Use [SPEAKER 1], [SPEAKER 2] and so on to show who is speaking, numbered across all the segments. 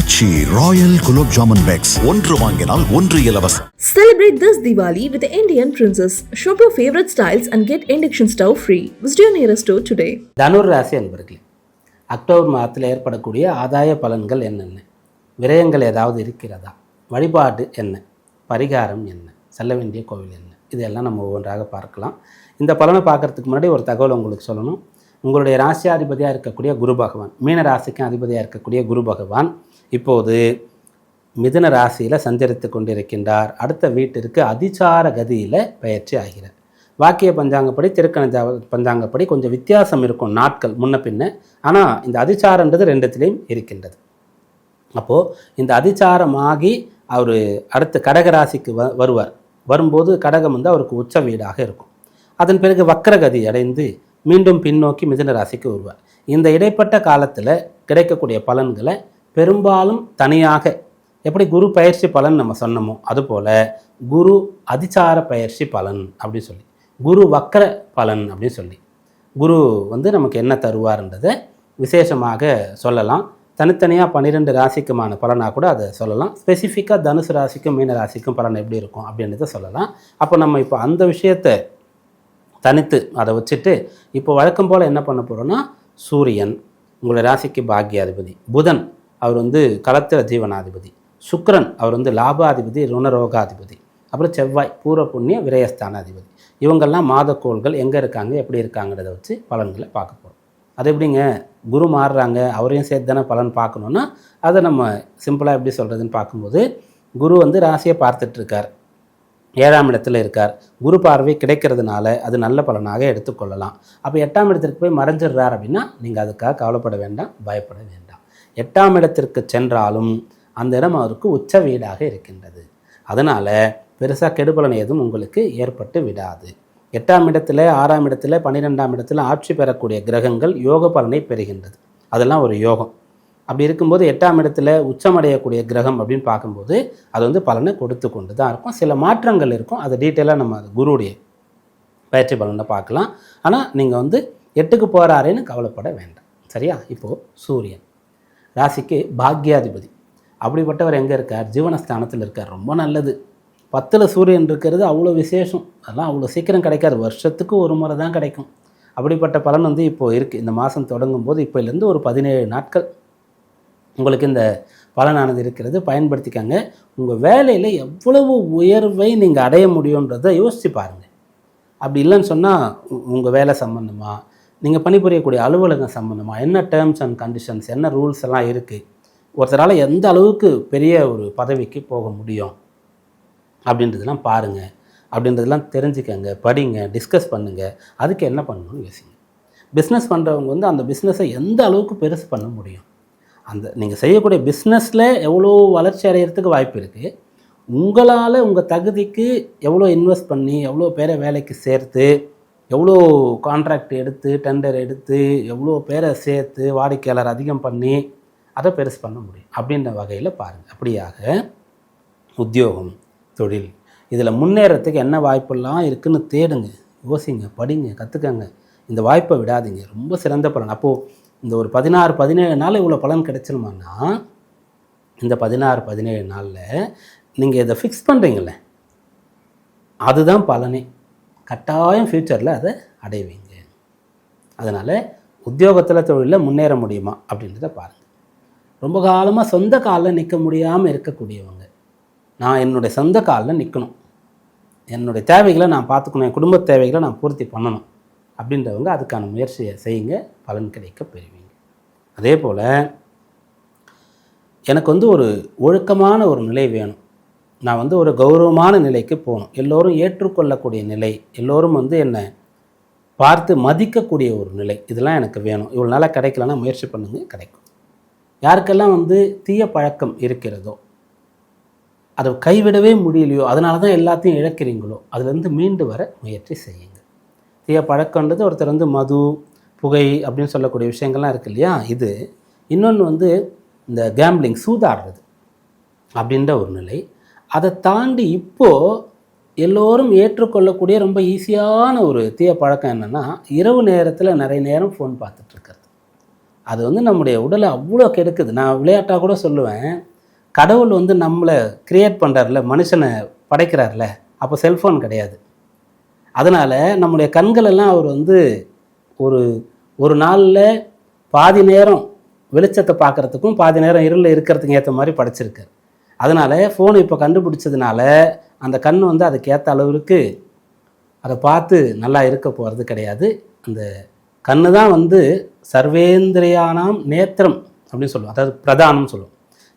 [SPEAKER 1] ஆச்சி Royal gulab jamun packs ஒன்று வாங்கினால் ஒன்று இலவசம்.
[SPEAKER 2] Celebrate this Diwali with the Indian Princess. Shop your favorite styles and get induction stove free. Visit your nearest store today.
[SPEAKER 3] தனுர் ராசி அன்பர்களே, October மாதத்தில் ஏற்படக்கூடிய ஆதாய பலன்கள் என்னென்ன, விரயங்கள் ஏதாவது இருக்கிறதா, வழிபாடு என்ன, பரிகாரம் என்ன, செல்ல வேண்டிய கோவில் என்ன, இதெல்லாம் நம்ம ஒவ்வொன்றாக பார்க்கலாம். இந்த பலனை பார்க்குறதுக்கு முன்னாடி ஒரு தகவல் உங்களுக்கு சொல்லணும். உங்களுடைய ராசியாதிபதியாக இருக்கக்கூடிய குரு பகவான், மீன ராசிக்கும் அதிபதியாக இருக்கக்கூடிய குரு பகவான் இப்போது மிதுன ராசியில் சஞ்சரித்து கொண்டிருக்கின்றார். அடுத்த வீட்டிற்கு அதிசார கதியில் பயிற்சி ஆகிறார். வாக்கிய பஞ்சாங்கப்படி, திருக்கண பஞ்சாங்கப்படி கொஞ்சம் வித்தியாசம் இருக்கும் நாட்கள் முன்ன பின்ன. ஆனால் இந்த அதிசாரன்றது ரெண்டுத்திலையும் இருக்கின்றது. அப்போது இந்த அதிசாரமாகி அவர் அடுத்த கடகராசிக்கு வருவார். வரும்போது கடகம் வந்து அவருக்கு உச்ச வீடாக இருக்கும். அதன் பிறகு வக்ரகதி அடைந்து மீண்டும் பின்னோக்கி மிதுன ராசிக்கு வருவார். இந்த இடைப்பட்ட காலத்தில் கிடைக்கக்கூடிய பலன்களை பெரும்பாலும் தனியாக, எப்படி குரு பயிற்சி பலன் நம்ம சொன்னமோ அதுபோல் குரு அதிசார பயிற்சி பலன் அப்படின்னு சொல்லி, குரு வக்ர பலன் அப்படின்னு சொல்லி, குரு வந்து நமக்கு என்ன தருவார்ன்றதை விசேஷமாக சொல்லலாம். தனித்தனியாக 12 ராசிக்குமான பலனாக கூட அதை சொல்லலாம். ஸ்பெசிஃபிக்காக தனுசு ராசிக்கும் மீன ராசிக்கும் பலன் எப்படி இருக்கும் அப்படின்றத சொல்லலாம். அப்போ நம்ம இப்போ அந்த விஷயத்தை தனித்து அதை வச்சுட்டு இப்போ வழக்கம் போல் என்ன பண்ண போகிறோன்னா, சூரியன் உங்களுடைய ராசிக்கு பாக்யாதிபதி, புதன் அவர் வந்து கலத்திர ஜீவனாதிபதி, சுக்கிரன் அவர் வந்து லாபாதிபதி ருணரோகாதிபதி, அப்புறம் செவ்வாய் பூர்வ புண்ணிய விரயஸ்தானாதிபதி, இவங்கெல்லாம் மாதக்கோள்கள் எங்கே இருக்காங்க எப்படி இருக்காங்கிறத வச்சு பலன்களை பார்க்க போகிறோம். அது எப்படிங்க, குரு மாறுறாங்க அவரையும் சேர்த்து தானே பலன் பார்க்கணுன்னா, அதை நம்ம சிம்பிளாக எப்படி சொல்கிறதுன்னு பார்க்கும்போது, குரு வந்து ராசியை பார்த்துட்ருக்கார், 7ஆம் இடத்துல இருக்கார். குரு பார்வை கிடைக்கிறதுனால அது நல்ல பலனாக எடுத்துக்கொள்ளலாம். அப்போ 8ஆம் இடத்திற்கு போய் மறைஞ்சிடுறார் அப்படின்னா நீங்கள் அதுக்காக கவலைப்பட வேண்டாம், பயப்பட வேண்டாம். 8ஆம் இடத்திற்கு சென்றாலும் அந்த இடம் அவருக்கு உச்ச வீடாக இருக்கின்றது. அதனால் பெருசாக கெடுபலன் எதுவும் உங்களுக்கு ஏற்பட்டு விடாது. 8ஆம் இடத்துல, 6ஆம் இடத்துல, 12ஆம் இடத்துல ஆட்சி பெறக்கூடிய கிரகங்கள் யோக பலனை பெறுகின்றது. அதெல்லாம் ஒரு யோகம். அப்படி இருக்கும்போது 8ஆம் இடத்துல உச்சமடையக்கூடிய கிரகம் அப்படின்னு பார்க்கும்போது அது வந்து பலனை கொடுத்து கொண்டு தான் இருக்கும். சில மாற்றங்கள் இருக்கும், அதை டீட்டெயிலாக நம்ம குருவுடைய பயிற்சி பலனை பார்க்கலாம். ஆனால் நீங்கள் வந்து 8க்கு போகிறாரேன்னு கவலைப்பட வேண்டாம், சரியா? இப்போது சூரியன் ராசிக்கு பாக்யாதிபதி, அப்படிப்பட்டவர் எங்கே இருக்கார்? ஜீவனஸ்தானத்தில் இருக்கார். ரொம்ப நல்லது. 10ல் சூரியன் இருக்கிறது அவ்வளோ விசேஷம். அதெல்லாம் அவ்வளோ சீக்கிரம் கிடைக்காது, வருஷத்துக்கு ஒரு முறை தான் கிடைக்கும். அப்படிப்பட்ட பலன் வந்து இப்போது இருக்குது. இந்த மாதம் தொடங்கும் போது இப்போலேருந்து ஒரு 17 நாட்கள் உங்களுக்கு இந்த பலனானது இருக்கிறது. பயன்படுத்திக்காங்க. உங்கள் வேலையில் எவ்வளவு உயர்வை நீங்கள் அடைய முடியுன்றதை யோசித்து பாருங்கள். அப்படி இல்லைன்னு சொன்னால் உங்கள் வேலை சம்மந்தமாக, நீங்கள் பணிபுரியக்கூடிய அலுவலகம் சம்மந்தமாக என்ன டேர்ம்ஸ் அண்ட் கண்டிஷன்ஸ், என்ன ரூல்ஸ் எல்லாம் இருக்குது, ஒருத்தரால் எந்த அளவுக்கு பெரிய ஒரு பதவிக்கு போக முடியும் அப்படின்றதெல்லாம் பாருங்கள். அப்படின்றதெல்லாம் தெரிஞ்சுக்கங்க, படிங்க, டிஸ்கஸ் பண்ணுங்கள். அதுக்கு என்ன பண்ணணும்னு யோசிங்க. பிஸ்னஸ் பண்ணுறவங்க வந்து அந்த பிஸ்னஸை எந்த அளவுக்கு பெருசு பண்ண முடியும், அந்த நீங்கள் செய்யக்கூடிய பிஸ்னஸில் எவ்வளோ வளர்ச்சி அடைகிறதுக்கு வாய்ப்பு இருக்குது, உங்களால் உங்கள் தகுதிக்கு எவ்வளோ இன்வெஸ்ட் பண்ணி எவ்வளோ பேரை வேலைக்கு சேர்த்து, எவ்வளோ கான்ட்ராக்ட் எடுத்து, டெண்டர் எடுத்து, எவ்வளோ பேரை சேர்த்து, வாடிக்கையாளர் அதிகம் பண்ணி அதை பெருசு பண்ண முடியும் அப்படின்ற வகையில் பாருங்கள். அப்படியாக உத்தியோகம், தொழில், இதில் முன்னேறத்துக்கு என்ன வாய்ப்பெல்லாம் இருக்குதுன்னு தேடுங்க, யோசிங்க, படிங்க, கற்றுக்கங்க. இந்த வாய்ப்பை விடாதீங்க. ரொம்ப சிறந்த பலன். அப்போது இந்த ஒரு 16-17 நாள் இவ்வளோ பலன் கிடைச்சிருமான்னா, இந்த 16-17 நாளில் நீங்கள் இதை ஃபிக்ஸ் பண்ணுறீங்களே, அதுதான் பலனே. கட்டாயம் ஃப்யூச்சரில் அதை அடைவீங்க. அதனால் உத்தியோகத்தில், தொழிலில் முன்னேற முடியுமா அப்படின்றத பாருங்கள். ரொம்ப காலமாக சொந்த காலில் நிற்க முடியாமல் இருக்கக்கூடியவங்க, நான் என்னுடைய சொந்த காலில் நிற்கணும், என்னுடைய தேவைகளை நான் பார்த்துக்கணும், என் குடும்ப தேவைகளை நான் பூர்த்தி பண்ணணும் அப்படின்றவங்க அதுக்கான முயற்சியை செய்யுங்க, பலன் கிடைக்க பெறுவீங்க. அதே போல் எனக்கு வந்து ஒரு ஒழுக்கமான ஒரு நிலை வேணும், நான் வந்து ஒரு கௌரவமான நிலைக்கு போகணும், எல்லோரும் ஏற்றுக்கொள்ளக்கூடிய நிலை, எல்லோரும் வந்து என்னை பார்த்து மதிக்கக்கூடிய ஒரு நிலை, இதெல்லாம் எனக்கு வேணும். இவ்வளோ நாளாக கிடைக்கலன்னா முயற்சி பண்ணுங்க, கிடைக்கும். யாருக்கெல்லாம் வந்து தீய பழக்கம் இருக்கிறதோ, அதை கைவிடவே முடியலையோ, அதனால தான் எல்லாத்தையும் இழக்கிறீங்களோ, அதுலேருந்து மீண்டு வர முயற்சி செய்யுங்க. தீய பழக்கன்றது ஒருத்தர் வந்து மது, புகை அப்படின்னு சொல்லக்கூடிய விஷயங்கள்லாம் இருக்குது இல்லையா, இது. இன்னொன்று வந்து இந்த கேம்பிளிங், சூதாடுறது அப்படின்ற ஒரு நிலை. அதை தாண்டி இப்போது எல்லோரும் ஏற்றுக்கொள்ளக்கூடிய ரொம்ப ஈஸியான ஒரு தீய பழக்கம் என்னென்னா, இரவு நேரத்தில் நிறைய நேரம் ஃபோன் பார்த்துட்ருக்கிறது. அது வந்து நம்முடைய உடலை அவ்வளோ கெடுக்குது. நான் விளையாட்டாக கூட சொல்லுவேன், கடவுள் வந்து நம்மளை கிரியேட் பண்ணுறாருல, மனுஷனை படைக்கிறார்ல, அப்போ செல்ஃபோன் கிடையாது. அதனால் நம்முடைய கண்களெல்லாம் அவர் வந்து ஒரு ஒரு நாளில் பாதி நேரம் வெளிச்சத்தை பார்க்குறதுக்கும் பாதி நேரம் இருளில் இருக்கிறதுக்கும் ஏற்ற மாதிரி படைச்சிருக்கார். அதனால் ஃபோன் இப்போ கண்டுபிடிச்சதுனால அந்த கண் வந்து அதுக்கேற்ற அளவுக்கு அதை பார்த்து நல்லா இருக்க போகிறது கிடையாது. அந்த கண்ணு தான் வந்து சர்வேந்திரியானாம் நேத்திரம் அப்படின்னு சொல்லுவோம், அதாவது பிரதானம்னு சொல்லுவோம்.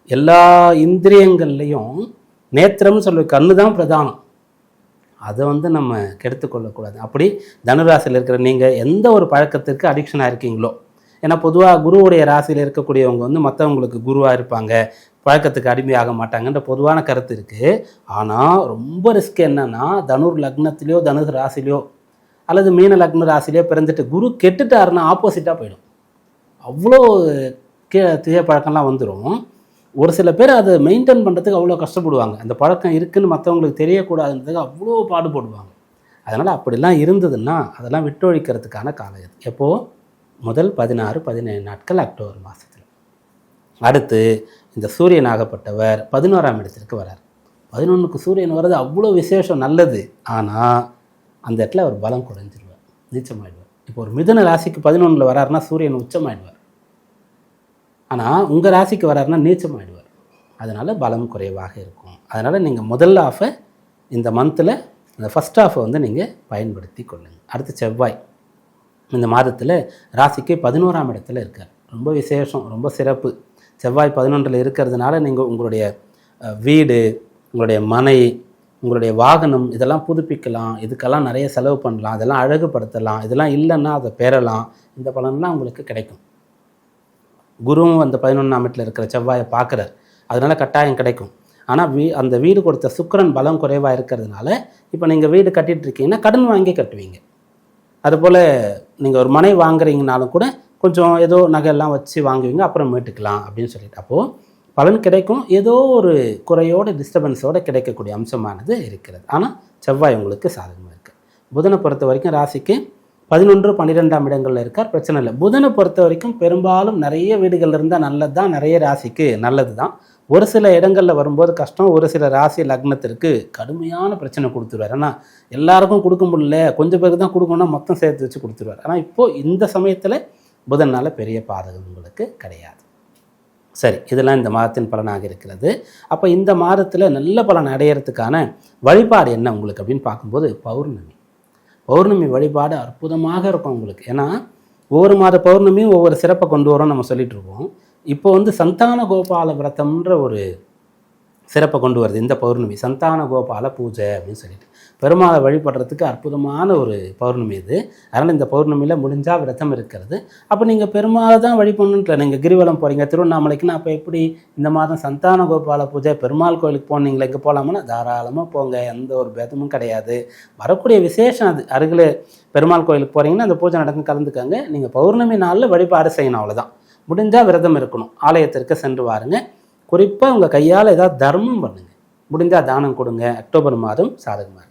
[SPEAKER 3] எல்லா இந்திரியங்கள்லேயும் நேத்திரம்னு சொல்லுவோம், கண்ணு தான் பிரதானம். அதை வந்து நம்ம கெடுத்துக்கொள்ளக்கூடாது. அப்படி தனுராசியில் இருக்கிற நீங்கள் எந்த ஒரு பழக்கத்திற்கு அடிக்ஷனாக இருக்கீங்களோ, ஏன்னா பொதுவாக குருவுடைய ராசியில் இருக்கக்கூடியவங்க வந்து மற்றவங்களுக்கு குருவாக இருப்பாங்க, பழக்கத்துக்கு அடிமையாக மாட்டாங்கன்ற பொதுவான கருத்து இருக்குது. ஆனால் ரொம்ப ரிஸ்க் என்னென்னா, தனுர் லக்னத்திலையோ தனுர் ராசிலையோ அல்லது மீன லக்ன ராசிலையோ பிறந்துட்டு குரு கெட்டுட்டாருன்னா ஆப்போசிட்டாக போயிடும். அவ்வளோ தீய பழக்கம்லாம் வந்துடும். ஒரு சில பேர் அதை மெயின்டைன் பண்ணுறதுக்கு அவ்வளோ கஷ்டப்படுவாங்க. அந்த பழக்கம் இருக்குதுன்னு மற்றவங்களுக்கு தெரியக்கூடாதுன்றதுக்கு அவ்வளோ பாடுபடுவாங்க. அதனால் அப்படிலாம் இருந்ததுன்னா அதெல்லாம் விட்டொழிக்கிறதுக்கான காலம் இது. எப்போது? முதல் 16-17 நாட்கள் அக்டோபர் மாதத்தில். அடுத்து இந்த சூரியன் ஆகப்பட்டவர் 11ஆம் இடத்திற்கு வரார். 11க்கு சூரியன் வர்றது அவ்வளோ விசேஷம், நல்லது. ஆனால் அந்த இடத்துல அவர் பலம் குறைஞ்சிருவார், நீச்சமாயிடுவார். இப்போ ஒரு மிதுன ராசிக்கு 11ல் வராருன்னா சூரியன் உச்சமாயிடுவார். ஆனால் உங்கள் ராசிக்கு வராருன்னா நீச்சமாயிடுவார். அதனால் பலம் குறைவாக இருக்கும். அதனால் நீங்கள் முதல் ஆஃபை இந்த மந்தில் இந்த ஃபஸ்ட் ஆஃபை வந்து நீங்கள் பயன்படுத்தி கொள்ளுங்கள். அடுத்து செவ்வாய் இந்த மாதத்தில் ராசிக்கு 11ஆம் இடத்துல இருக்கார். ரொம்ப விசேஷம், ரொம்ப சிறப்பு. செவ்வாய் 11ல் இருக்கிறதுனால நீங்கள் உங்களுடைய வீடு, உங்களுடைய மனை, உங்களுடைய வாகனம் இதெல்லாம் புதுப்பிக்கலாம், இதுக்கெல்லாம் நிறைய செலவு பண்ணலாம், இதெல்லாம் அழகுபடுத்தலாம், இதெல்லாம் இல்லைன்னா அதை பெறலாம். இந்த பலன்லாம் உங்களுக்கு கிடைக்கும். குருவும் அந்த 11ஆம் இடத்துல இருக்கிற செவ்வாயை பார்க்குறார், அதனால் கட்டாயம் கிடைக்கும். ஆனால் அந்த வீடு கொடுத்த சுக்கிரன் பலம் குறைவாக இருக்கிறதுனால இப்போ நீங்கள் வீடு கட்டிகிட்டு இருக்கீங்கன்னா கடன் வாங்கி கட்டுவீங்க. அதுபோல் நீங்கள் ஒரு மனை வாங்குறீங்கனாலும் கூட கொஞ்சம் ஏதோ நகையெல்லாம் வச்சு வாங்குவீங்க, அப்புறம் மீட்டுக்கலாம் அப்படின்னு சொல்லிட்டு. அப்போது பலன் கிடைக்கும், ஏதோ ஒரு குறையோட டிஸ்டர்பன்ஸோடு கிடைக்கக்கூடிய அம்சமானது இருக்கிறது. ஆனால் செவ்வாய் உங்களுக்கு சாதகமாக இருக்குது. புதனை பொறுத்த வரைக்கும் ராசிக்கு 11-12ஆம் இடங்களில் இருக்கார், பிரச்சனை இல்லை. புதனை பொறுத்த வரைக்கும் பெரும்பாலும் நிறைய வீடுகள் இருந்தால் நல்லது தான், நிறைய ராசிக்கு நல்லது தான். ஒரு சில இடங்களில் வரும்போது கஷ்டம், ஒரு சில ராசி லக்னத்திற்கு கடுமையான பிரச்சனை கொடுத்துருவார். ஆனால் எல்லாருக்கும் கொடுக்க முடியல, கொஞ்சம் பேருக்கு தான் கொடுக்கணும்னா மொத்தம் சேர்த்து வச்சு கொடுத்துருவார். ஆனால் இப்போது இந்த சமயத்தில் புதனால் பெரிய பாதகம் உங்களுக்கு கிடையாது. சரி, இதெல்லாம் இந்த மாதத்தின் பலனாக இருக்கிறது. அப்போ இந்த மாதத்தில் நல்ல பலன் அடையிறதுக்கான வழிபாடு என்ன உங்களுக்கு அப்படின்னு பார்க்கும்போது பௌர்ணமி வழிபாடு அற்புதமாக இருக்கும் உங்களுக்கு. ஏன்னா ஒவ்வொரு மாத பௌர்ணமியும் ஒவ்வொரு சிறப்பை கொண்டு வரோம் நம்ம சொல்லிட்டு இருக்கோம். இப்போ வந்து சந்தான கோபால விரதம்ன்ற ஒரு சிறப்பை கொண்டு வருது இந்த பௌர்ணமி. சந்தான கோபால பூஜை அப்படின்னு சொல்லிட்டு பெருமாளை வழிபடுறதுக்கு அற்புதமான ஒரு பௌர்ணமி இது. அதனால் இந்த பௌர்ணமியில் முடிஞ்சால் விரதம் இருக்கிறது. அப்போ நீங்கள் பெருமாளை தான் வழிபடணுன்ட்டு நீங்கள் கிரிவலம் போகிறீங்க திருவண்ணாமலைக்குன்னா, அப்போ எப்படி இந்த மாதம் சந்தான கோபால பூஜை பெருமாள் கோயிலுக்கு போனீங்களா, இங்கே போகலாமுன்னா தாராளமாக போங்க, எந்த ஒரு பேதமும் கிடையாது. வரக்கூடிய விசேஷம் அது. அருகில் பெருமாள் கோயிலுக்கு போகிறீங்கன்னா அந்த பூஜை நடந்து கலந்துக்கங்க. நீங்கள் பௌர்ணமி நாளில் வழிபாடு செய்யணும், அவ்வளோதான். முடிஞ்சால் விரதம் இருக்கணும், ஆலயத்திற்கு சென்று வாருங்க. குறிப்பாக உங்கள் கையால் ஏதாவது தர்மம் பண்ணுங்கள், முடிஞ்சால் தானம் கொடுங்க. அக்டோபர் மாதம் சாதகமாக